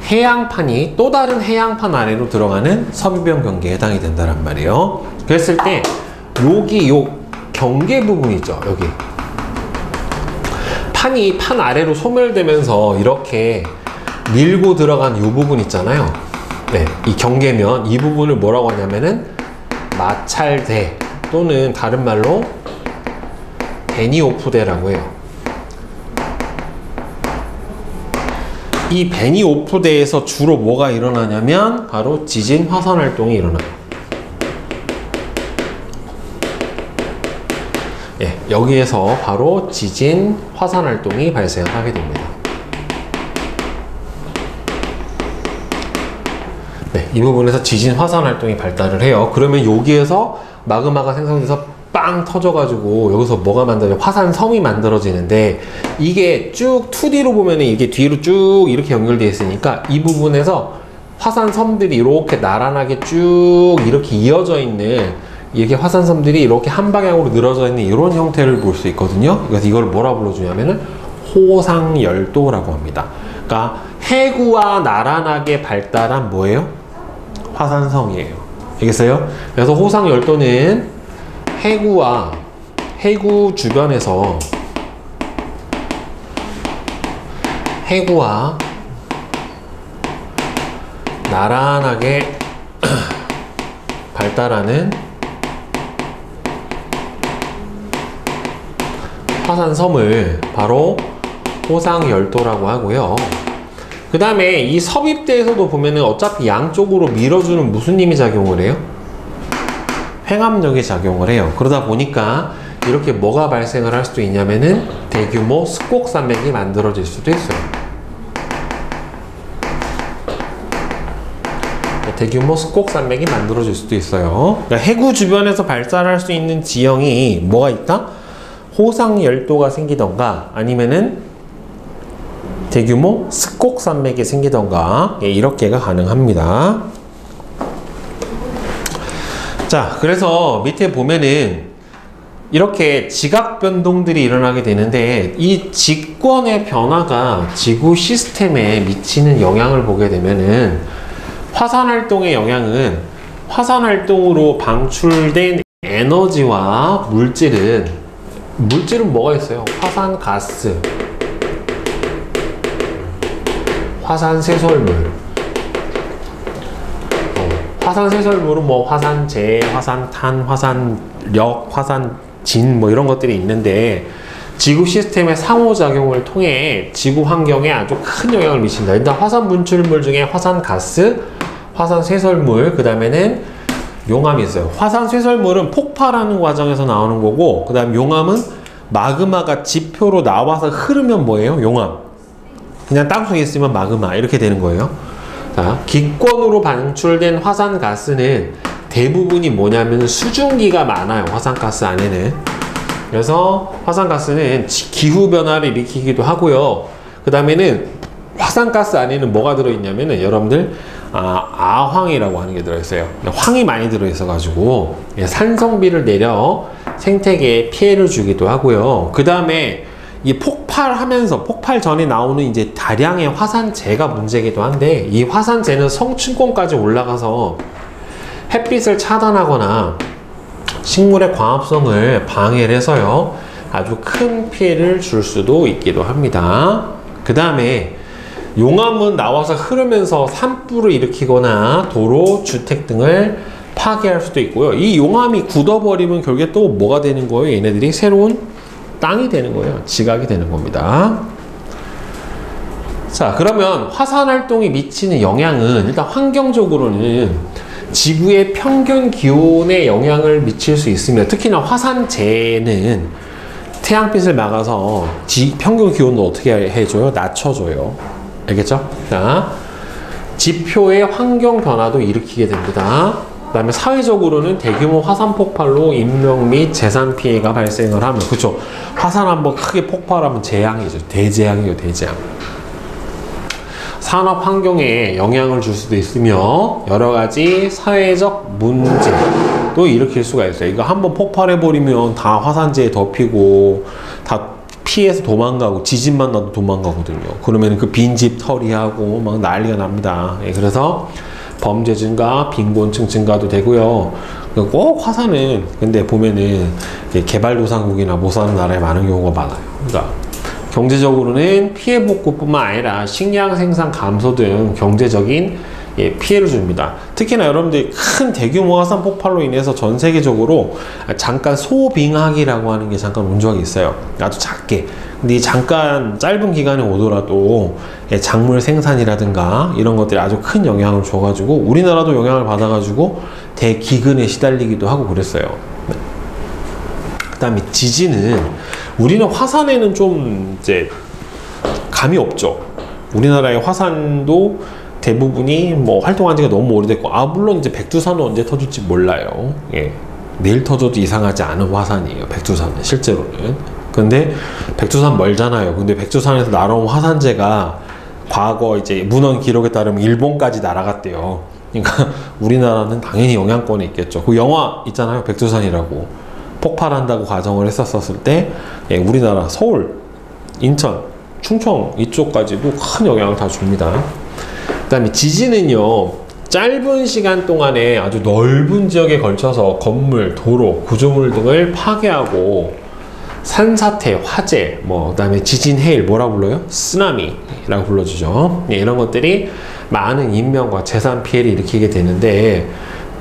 해양판이 또 다른 해양판 아래로 들어가는 섭입형 경계에 해당이 된다는 말이에요. 그랬을 때 여기 요 경계 부분 있죠. 여기 판이 판 아래로 소멸되면서 이렇게 밀고 들어간 이 부분 있잖아요. 네, 이 경계면 이 부분을 뭐라고 하냐면은 마찰대 또는 다른 말로 베니오프대라고 해요. 이 베니오프대에서 주로 뭐가 일어나냐면 바로 지진 화산 활동이 일어나요. 예, 여기에서 바로 지진 화산 활동이 발생하게 됩니다. 네, 이 부분에서 지진 화산 활동이 발달을 해요. 그러면 여기에서 마그마가 생성돼서 빵 터져가지고 여기서 뭐가 만들어져? 화산섬이 만들어지는데, 이게 쭉 2D로 보면 이게 뒤로 쭉 이렇게 연결되어 있으니까 이 부분에서 화산섬들이 이렇게 나란하게 쭉 이렇게 이어져 있는, 이렇게 화산섬들이 이렇게 한 방향으로 늘어져 있는 이런 형태를 볼 수 있거든요. 그래서 이걸 뭐라 불러주냐면은 호상열도라고 합니다. 그러니까 해구와 나란하게 발달한 뭐예요? 화산섬이에요. 알겠어요? 그래서 호상열도는 해구 주변에서 해구와 나란하게 발달하는 화산섬을 바로 호상열도라고 하고요. 그 다음에 이 섭입대에서도 보면은 어차피 양쪽으로 밀어주는 무슨 힘이 작용을 해요? 횡압력이 작용을 해요. 그러다 보니까 이렇게 뭐가 발생을 할 수도 있냐면은 대규모 습곡산맥이 만들어질 수도 있어요. 대규모 습곡산맥이 만들어질 수도 있어요. 그러니까 해구 주변에서 발달할 수 있는 지형이 뭐가 있다? 호상열도가 생기던가 아니면은 대규모 습곡산맥이 생기던가, 이렇게가 가능합니다. 자, 그래서 밑에 보면은 이렇게 지각 변동들이 일어나게 되는데, 이 직권의 변화가 지구 시스템에 미치는 영향을 보게 되면은 화산활동의 영향은 화산활동으로 방출된 에너지와 물질은 뭐가 있어요? 화산가스, 화산쇄설물. 화산쇄설물은 뭐 화산재, 화산탄, 화산력, 화산진 뭐 이런 것들이 있는데 지구 시스템의 상호작용을 통해 지구 환경에 아주 큰 영향을 미친다. 일단 화산 분출물 중에 화산가스, 화산쇄설물, 그 다음에는 용암이 있어요. 화산쇄설물은 폭발하는 과정에서 나오는 거고, 그 다음 용암은 마그마가 지표로 나와서 흐르면 뭐예요? 용암. 그냥 땅속에 있으면 마그마 이렇게 되는 거예요. 자, 기권으로 방출된 화산가스는 대부분이 뭐냐면 수증기가 많아요. 화산가스 안에는. 그래서 화산가스는 기후변화를 일으키기도 하고요. 그 다음에는 화산가스 안에는 뭐가 들어있냐면은 여러분들 아황이라고 하는 게 들어있어요. 황이 많이 들어있어 가지고 산성비를 내려 생태계에 피해를 주기도 하고요. 그 다음에 이 폭발하면서 폭발 전에 나오는 이제 다량의 화산재가 문제이기도 한데, 이 화산재는 성층권까지 올라가서 햇빛을 차단하거나 식물의 광합성을 방해를 해서요 아주 큰 피해를 줄 수도 있기도 합니다. 그 다음에 용암은 나와서 흐르면서 산불을 일으키거나 도로, 주택 등을 파괴할 수도 있고요. 이 용암이 굳어버리면 결국에 또 뭐가 되는 거예요? 얘네들이 새로운 땅이 되는 거예요. 지각이 되는 겁니다. 자, 그러면 화산 활동이 미치는 영향은 일단 환경적으로는 지구의 평균 기온에 영향을 미칠 수 있습니다. 특히나 화산재는 태양빛을 막아서 평균 기온도 어떻게 해줘요? 낮춰줘요. 알겠죠? 자, 지표의 환경 변화도 일으키게 됩니다. 그 다음에 사회적으로는 대규모 화산 폭발로 인명 및 재산 피해가 발생을 하면, 그쵸? 화산 한번 크게 폭발하면 재앙이죠. 대재앙이에요, 대재앙. 산업 환경에 영향을 줄 수도 있으며 여러 가지 사회적 문제도 일으킬 수가 있어요. 이거 한번 폭발해버리면 다 화산재에 덮이고 다 피해서 도망가고, 지진만 나도 도망가거든요. 그러면 그 빈집 털이하고 막 난리가 납니다. 그래서 범죄 증가, 빈곤층 증가도 되고요. 꼭 화산은 근데 보면은 개발도상국이나 못 사는 나라에 많은 경우가 많아요. 그러니까 경제적으로는 피해 복구뿐만 아니라 식량 생산 감소 등 경제적인 피해를 줍니다. 특히나 여러분들이 큰 대규모 화산 폭발로 인해서 전 세계적으로 잠깐 소빙하기라고 하는 게 잠깐 온 적이 있어요. 아주 작게. 근데 이 잠깐 짧은 기간에 오더라도 작물 생산이라든가 이런 것들이 아주 큰 영향을 줘가지고 우리나라도 영향을 받아가지고 대기근에 시달리기도 하고 그랬어요. 그 다음에 지진은 우리는 화산에는 좀 이제 감이 없죠. 우리나라의 화산도 대부분이 뭐 활동한 지가 너무 오래됐고, 물론 이제 백두산은 언제 터질지 몰라요. 예. 내일 터져도 이상하지 않은 화산이에요, 백두산은 실제로는. 근데 백두산 멀잖아요. 근데 백두산에서 날아온 화산재가 과거 이제 문헌 기록에 따르면 일본까지 날아갔대요. 그러니까 우리나라는 당연히 영향권에 있겠죠. 그 영화 있잖아요, 백두산이라고. 폭발한다고 가정을 했었을 때 우리나라 서울, 인천, 충청 이쪽까지도 큰 영향을 다 줍니다. 그 다음에 지진은요 짧은 시간 동안에 아주 넓은 지역에 걸쳐서 건물, 도로, 구조물 등을 파괴하고 산사태, 화재, 그 다음에 지진, 해일 뭐라 불러요? 쓰나미라고 불러주죠. 이런 것들이 많은 인명과 재산 피해를 일으키게 되는데,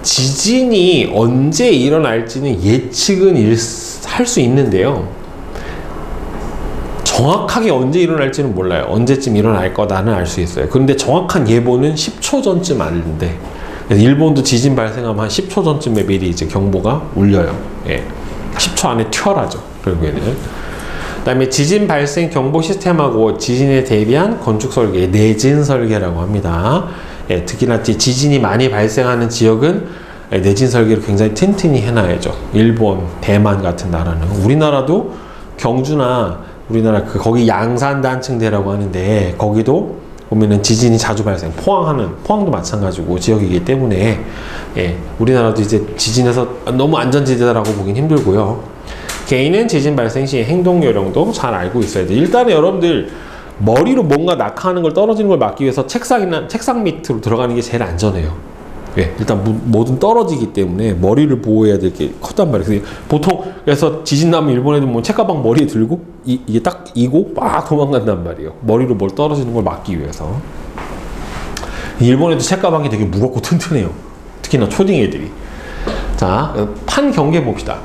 지진이 언제 일어날지는 예측은 할 수 있는데요, 정확하게 언제 일어날지는 몰라요. 언제쯤 일어날 거다는 알 수 있어요. 그런데 정확한 예보는 10초 전쯤 아는데, 일본도 지진 발생하면 한 10초 전쯤에 미리 이제 경보가 울려요. 예. 10초 안에 튀어나죠, 결국에는. 그 다음에 지진 발생 경보 시스템하고 지진에 대비한 건축 설계, 내진 설계라고 합니다. 예, 특히나 지진이 많이 발생하는 지역은 내진 설계를 굉장히 튼튼히 해놔야죠. 일본, 대만 같은 나라는. 우리나라도 경주나 우리나라 거기 양산단층대라고 하는데, 거기도 보면은 지진이 자주 발생, 포항도 마찬가지고 지역이기 때문에 우리나라도 이제 지진에서 너무 안전지대라고 보긴 힘들고요. 개인은 지진 발생 시 행동 요령도 잘 알고 있어야 돼요. 일단은 여러분들 머리로 뭔가 낙하하는 걸, 떨어지는 걸 막기 위해서 책상 밑으로 들어가는 게 제일 안전해요. 일단 뭐든 떨어지기 때문에 머리를 보호해야 될 게 컸단 말이에요. 보통 그래서 지진 나면 일본 애들 뭐 책가방 머리에 들고 이게 딱 이고 막 도망간단 말이에요. 머리로 뭘 떨어지는 걸 막기 위해서. 일본 애들 책가방이 되게 무겁고 튼튼해요. 특히나 초딩 애들이. 자, 판 경계 봅시다.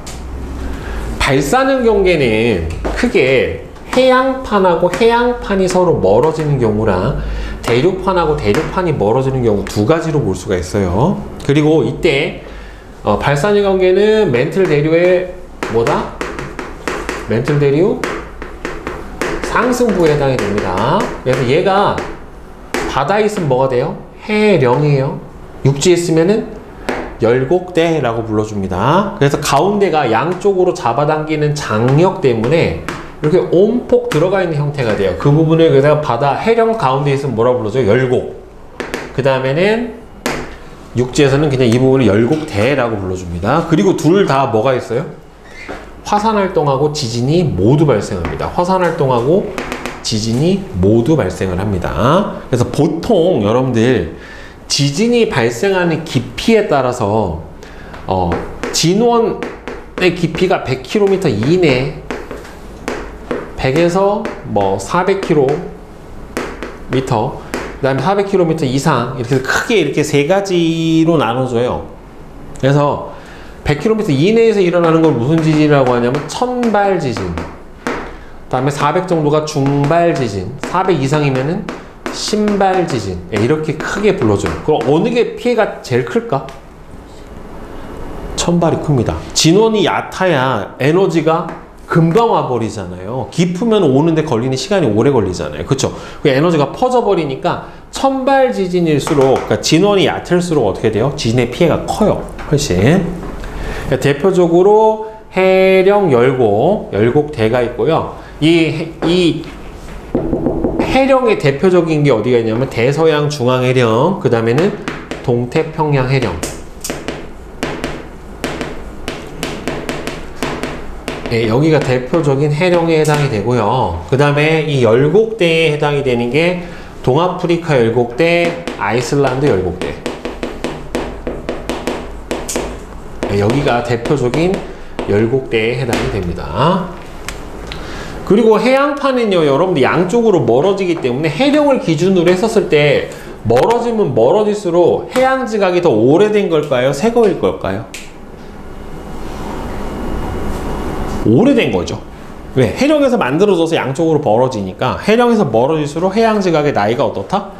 발사능 경계는 크게 해양판하고 해양판이 서로 멀어지는 경우랑 대륙판하고 대륙판이 멀어지는 경우 두 가지로 볼 수가 있어요. 그리고 이때 발사능 경계는 멘틀 대류의 뭐다? 멘틀 대류 상승부에 해당이 됩니다. 그래서 얘가 바다에 있으면 뭐가 돼요? 해령이에요. 육지에 있으면은 열곡대라고 불러줍니다. 그래서 가운데가 양쪽으로 잡아당기는 장력 때문에 이렇게 온폭 들어가 있는 형태가 돼요. 그 부분을 그래서 바다 해령 가운데 있으면 뭐라고 불러줘요? 열곡. 그 다음에는 육지에서는 그냥 이 부분을 열곡대라고 불러줍니다. 그리고 둘 다 뭐가 있어요? 화산활동하고 지진이 모두 발생합니다. 화산활동하고 지진이 모두 발생을 합니다. 그래서 보통 여러분들 지진이 발생하는 깊이에 따라서 진원의 깊이가 100km 이내 100에서 뭐 400km 그 다음에 400km 이상 이렇게 크게 이렇게 세 가지로 나눠져요. 그래서 100km 이내에서 일어나는 걸 무슨 지진이라고 하냐면 천발 지진, 그 다음에 400 정도가 중발 지진, 400 이상이면은 신발 지진, 이렇게 크게 불러줘요. 그럼 어느 게 피해가 제일 클까? 천발이 큽니다. 진원이 얕아야 에너지가 금방 와버리잖아요. 깊으면 오는데 걸리는 시간이 오래 걸리잖아요. 그쵸? 그 에너지가 퍼져버리니까 천발 지진일수록, 그러니까 진원이 얕을수록 어떻게 돼요? 지진의 피해가 커요. 훨씬. 그러니까 대표적으로 해령 열곡대가 있고요. 이 해령의 대표적인 게 어디가 있냐면 대서양 중앙 해령, 그 다음에는 동태평양 해령. 네, 여기가 대표적인 해령에 해당이 되고요. 그 다음에 이 열곡대에 해당이 되는 게 동아프리카 열곡대, 아이슬란드 열곡대. 네, 여기가 대표적인 열곡대에 해당이 됩니다. 그리고 해양판은요, 여러분들 양쪽으로 멀어지기 때문에 해령을 기준으로 했었을 때 멀어지면 멀어질수록 해양 지각이 더 오래된 걸까요? 새 거일 걸까요? 오래된 거죠. 왜? 해령에서 만들어져서 양쪽으로 멀어지니까 해령에서 멀어질수록 해양 지각의 나이가 어떻다?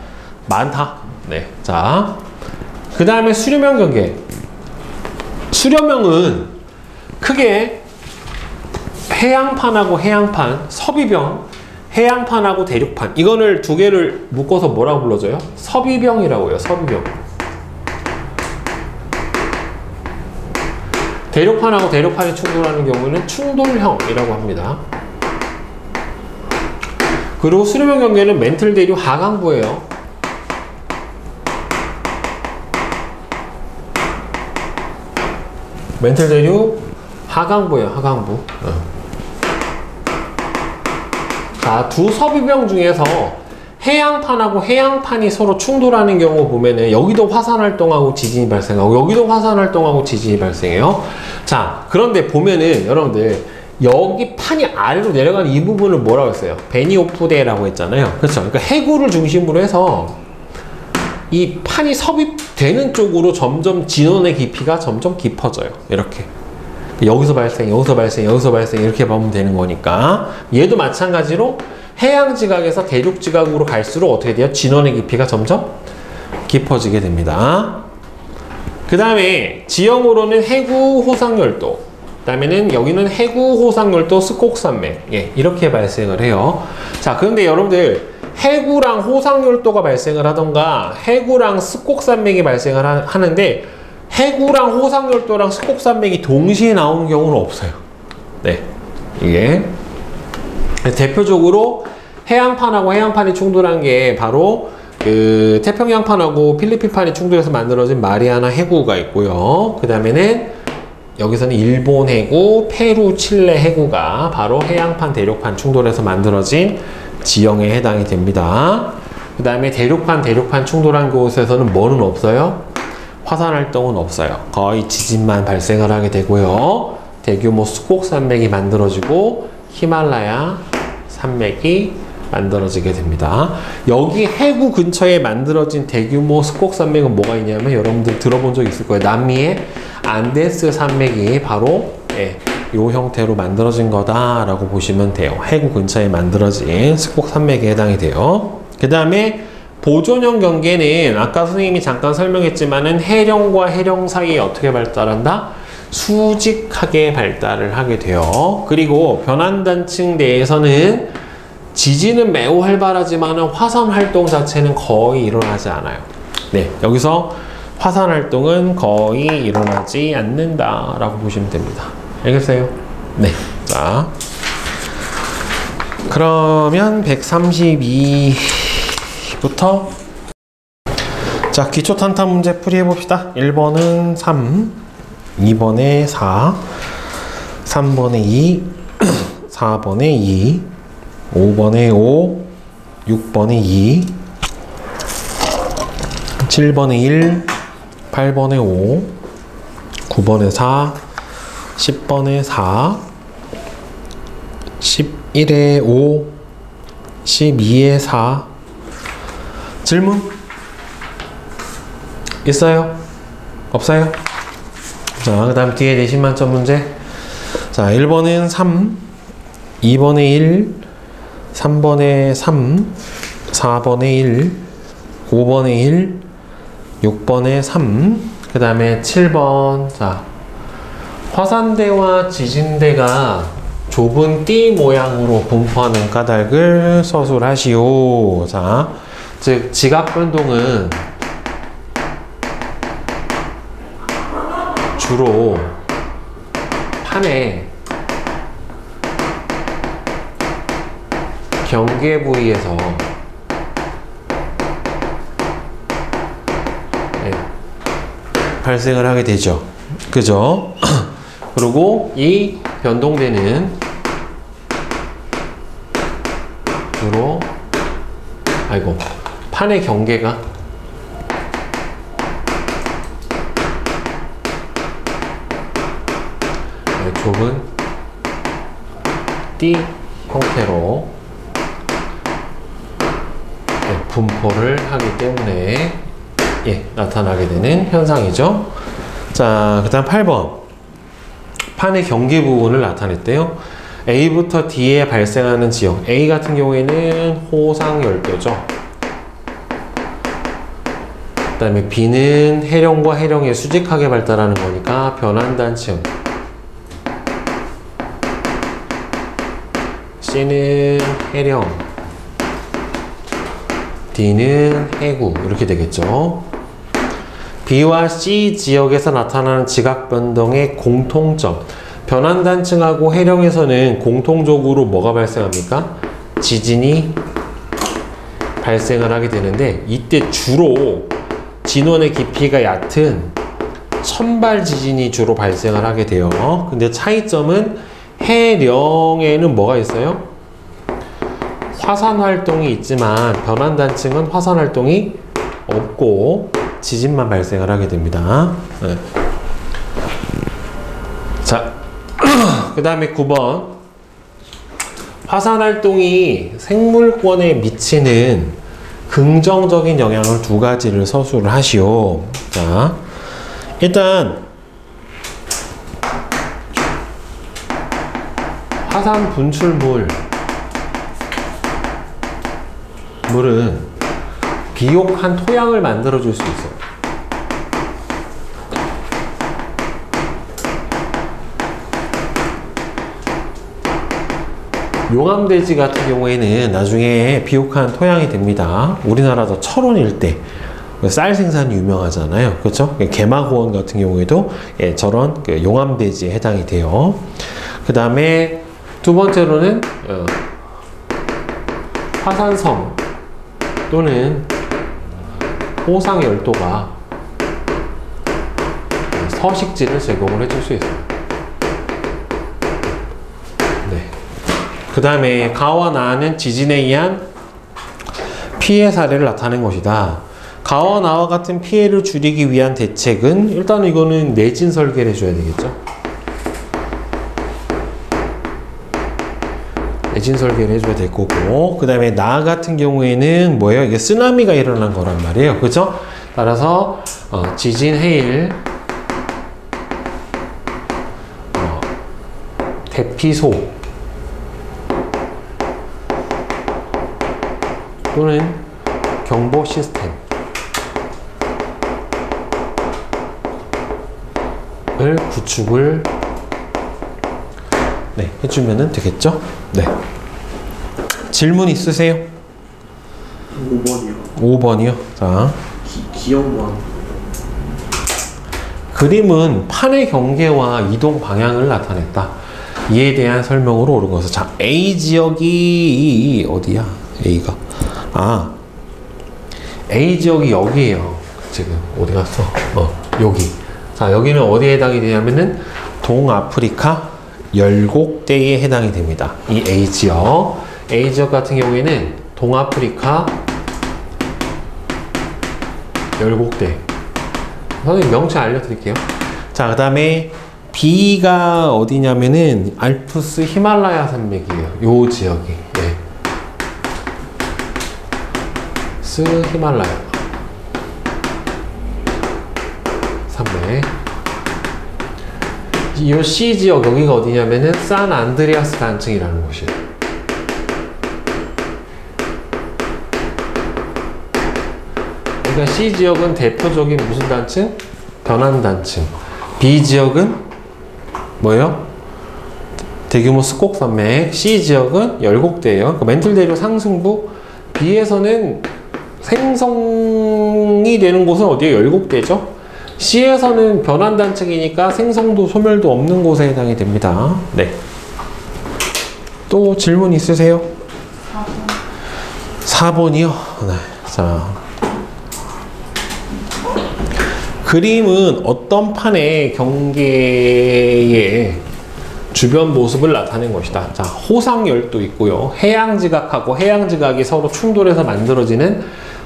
많다. 네. 자, 그 다음에 수렴형 경계. 수렴형은 크게 해양판하고 해양판, 섭이병, 해양판하고 대륙판, 이거를 두 개를 묶어서 뭐라고 불러줘요? 섭이병이라고 해요. 섭이병. 대륙판하고 대륙판이 충돌하는 경우는 충돌형이라고 합니다. 그리고 수렴형 경계는 멘틀 대류 하강부예요. 멘틀 대류 하강부예요. 하강부. 자, 두 섭이병 중에서 해양판하고 해양판이 서로 충돌하는 경우 보면은 여기도 화산활동하고 지진이 발생하고 여기도 화산활동하고 지진이 발생해요. 자, 그런데 보면은 여러분들 여기 판이 아래로 내려가는 이 부분을 뭐라고 했어요? 베니오프대라고 했잖아요. 그렇죠? 그러니까 해구를 중심으로 해서 이 판이 섭입되는 쪽으로 점점 진원의 깊이가 점점 깊어져요. 이렇게. 여기서 발생, 여기서 발생, 여기서 발생 이렇게 보면 되는 거니까 얘도 마찬가지로 해양 지각에서 대륙 지각으로 갈수록 어떻게 돼요? 진원의 깊이가 점점 깊어지게 됩니다. 그 다음에 지형으로는 해구 호상열도, 그 다음에는 여기는 해구 호상열도 스콕산맥, 이렇게 발생을 해요. 자, 그런데 여러분들 해구랑 호상열도가 발생을 하던가 해구랑 스콕산맥이 발생을 하는데 해구랑 호상열도랑 스콕산맥이 동시에 나오는 경우는 없어요. 네, 이게 대표적으로 해양판하고 해양판이 충돌한 게 바로 그 태평양판하고 필리핀판이 충돌해서 만들어진 마리아나 해구가 있고요. 그 다음에는 여기서는 일본 해구, 페루, 칠레 해구가 바로 해양판, 대륙판 충돌해서 만들어진 지형에 해당이 됩니다. 그 다음에 대륙판 충돌한 곳에서는 뭐는 없어요? 화산활동은 없어요. 거의 지진만 발생을 하게 되고요. 대규모 스콕산맥이 만들어지고 히말라야 산맥이 만들어지게 됩니다. 여기 해구 근처에 만들어진 대규모 습곡산맥은 뭐가 있냐면 여러분들 들어본 적 있을 거예요. 남미의 안데스 산맥이 바로 이 형태로 만들어진 거다라고 보시면 돼요. 해구 근처에 만들어진 습곡산맥에 해당이 돼요. 그 다음에 보존형 경계는 아까 선생님이 잠깐 설명했지만은 해령과 해령 사이에 어떻게 발달한다? 수직하게 발달을 하게 돼요. 그리고 변환단층 내에서는 지진은 매우 활발하지만 화산 활동 자체는 거의 일어나지 않아요. 네, 여기서 화산 활동은 거의 일어나지 않는다라고 보시면 됩니다. 알겠어요? 네. 자, 그러면 132부터 자, 기초 탄탄 문제 풀이해 봅시다. 1번은 3, 2번에 4, 3번에 2, 4번에 2, 5번에 5, 6번에 2, 7번에 1, 8번에 5, 9번에 4, 10번에 4, 11에 5, 12에 4. 질문? 있어요? 없어요? 자, 그 다음 뒤에 내신 만점 문제. 자, 1번은 3, 2번에 1, 3번에 3, 4번에 1, 5번에 1, 6번에 3, 그 다음에 7번. 자, 화산대와 지진대가 좁은 띠 모양으로 분포하는 까닭을 서술하시오. 자, 즉 지각변동은 주로 판의 경계 부위에서 발생을 하게 되죠. 그죠? 그리고 이 변동대는 주로 판의 경계가 좁은 띠 형태로 분포를 하기 때문에 나타나게 되는 현상이죠. 자, 그 다음 8번. 판의 경계 부분을 나타냈대요. A부터 D에 발생하는 지역. A 같은 경우에는 호상열도죠. 그 다음에 B는 해령과 해령에 수직하게 발달하는 거니까 변환단층. C는 해령. D는 해구. 이렇게 되겠죠. B와 C 지역에서 나타나는 지각변동의 공통점. 변환단층하고 해령에서는 공통적으로 뭐가 발생합니까? 지진이 발생을 하게 되는데 이때 주로 진원의 깊이가 얕은 천발 지진이 주로 발생을 하게 돼요. 근데 차이점은 해령에는 뭐가 있어요? 화산 활동이 있지만 변환단층은 화산 활동이 없고 지진만 발생을 하게 됩니다. 네. 자, 그 다음에 9번. 화산 활동이 생물권에 미치는 긍정적인 영향을 두 가지를 서술을 하시오. 자, 일단 화산 분출물은 비옥한 토양을 만들어줄 수 있어요. 용암대지 같은 경우에는 나중에 비옥한 토양이 됩니다. 우리나라도 철원 일대 쌀 생산이 유명하잖아요. 그렇죠? 개마고원 같은 경우에도 저런 용암대지에 해당이 돼요. 그 다음에 두 번째로는 화산섬 또는 호상열도가 서식지를 제공을 해줄 수 있어요. 그 다음에 가와 나는 지진에 의한 피해 사례를 나타낸 것이다. 가와 나와 같은 피해를 줄이기 위한 대책은 일단 이거는 내진 설계를 해줘야 되겠죠. 외진 설계를 해줘야 될 거고, 그 다음에 나 같은 경우에는 뭐예요? 이게 쓰나미가 일어난 거란 말이에요. 그죠? 따라서 지진, 해일, 대피소 또는 경보 시스템을 구축을 해주면 되겠죠? 네. 질문 있으세요? 5번이요. 5번이요. 자, 기억만. 그림은 판의 경계와 이동 방향을 나타냈다. 이에 대한 설명으로 옳은 것은, 자, A 지역이 어디야? A가. A 지역이 여기에요. 지금 어디 갔어? 여기. 자, 여기는 어디에 해당이 되냐면은 동아프리카 열곡대에 해당이 됩니다. 이 A 지역. A 지역 같은 경우에는 동아프리카 열곡대. 선생님 명칭 알려드릴게요. 자, 그 다음에 B가 어디냐면은 알프스 히말라야 산맥이에요. 요 지역이. 네. 스 히말라야 산맥. 이 C 지역 여기가 어디냐면은 산 안드레아스 단층이라는 곳이에요. 그러니까 C 지역은 대표적인 무슨 단층? 변환 단층. B 지역은 뭐예요? 대규모 스콕 산맥. C 지역은 열곡대예요. 그러니까 멘틀 대륙 상승부. B에서는 생성이 되는 곳은 어디에? 열곡대죠. C에서는 변환 단층이니까 생성도 소멸도 없는 곳에 해당이 됩니다. 네. 또 질문 있으세요? 4번이요. 네. 자, 그림은 어떤 판의 경계의 주변 모습을 나타낸 것이다. 자, 호상열도 있고요. 해양지각하고 해양지각이 서로 충돌해서 만들어지는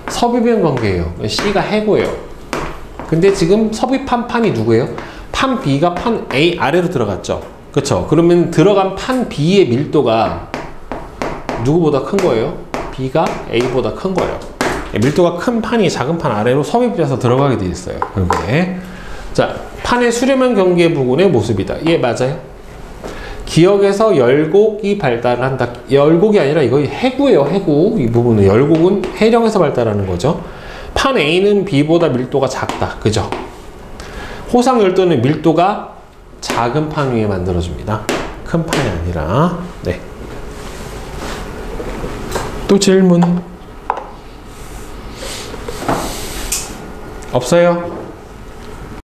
섭입변 관계예요. C가 해고예요. 근데 지금 섭입한 판이 누구예요? 판 B가 판 A 아래로 들어갔죠. 그쵸? 그러면 들어간 판 B의 밀도가 누구보다 큰 거예요? B가 A보다 큰 거예요. 밀도가 큰 판이 작은 판 아래로 섭입돼서 들어가게 돼 있어요. 이렇게. 자, 판의 수렴한 경계 부근의 모습이다. 예, 맞아요. 기역에서 열곡이 발달을 한다. 열곡이 아니라 이거 해구예요. 해구. 이 부분은 열곡은 해령에서 발달하는 거죠. 판 A는 B보다 밀도가 작다. 그죠? 호상열도는 밀도가 작은 판 위에 만들어줍니다. 큰 판이 아니라. 네. 또 질문 없어요?